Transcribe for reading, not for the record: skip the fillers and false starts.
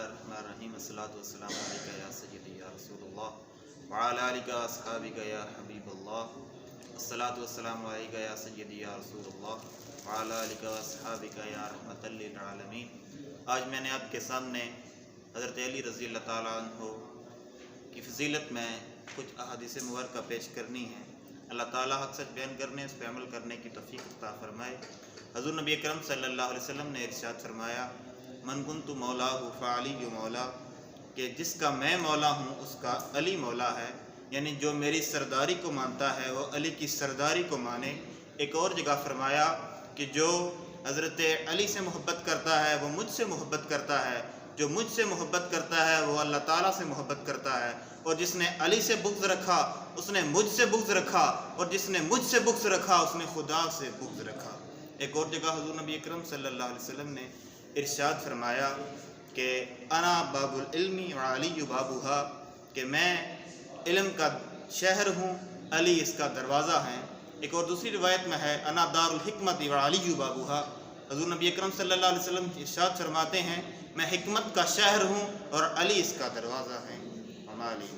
बिस्मिल्लाहिर्रहमानिर्रहीम अस्सलातु वस्सलामु अलैका या सय्यदी या रसूलल्लाह व अला आलिका अस्हाबिका या हबीबल्लाह अस्सलातु वस्सलामु अलैका या सय्यदी या रसूलल्लाह व अला आलिका अस्हाबिका या रहमतल लिल आलमीन। आज मैंने आपके सामने हज़रत अली रज़ी अल्लाह ताला अन्हु की फ़ज़ीलत में कुछ अहादीस मुबारका पेश करनी है। अल्लाह ताला हक़ सच बयान करने, उस पर अमल करने की तौफ़ीक़ अता फ़रमाए। हज़ूर नबी अकरम सल्लल्लाहु अलैहि वसल्लम ने इरशाद फरमाया, मन कुन्तु मौलाहु फ़अलिय्यु मौला, कि जिसका मैं मौला हूँ उसका अली मौला है, यानी जो मेरी सरदारी को मानता है वो अली की सरदारी को माने। एक और जगह फरमाया कि जो हज़रत अली से मोहब्बत करता है वो मुझसे मोहब्बत करता है, जो मुझसे मोहब्बत करता है वो अल्लाह ताला से मोहब्बत करता है, और जिसने अली से बुग़्ज़ रखा उसने मुझसे बुग़्ज़ रखा, और जिसने मुझसे बुग़्ज़ रखा उसने खुदा से बुग़्ज़ रखा। एक और जगह हुज़ूर नबी अकरम सल्लल्लाहु अलैहि वसल्लम ने इरशाद फरमाया कि अना बाबुल इल्मी व अली बाबूहा, कि मैं इल्म का शहर हूँ, अली इसका दरवाज़ा है। एक और दूसरी रिवायत में है अना दारुल हिकमत व अली बाबूहा। हुज़ूर नबी अकरम सल्लल्लाहु अलैहि वसल्लम इरशाद फरमाते हैं, मैं हिकमत का शहर हूँ और अली इसका दरवाज़ा है। हमारी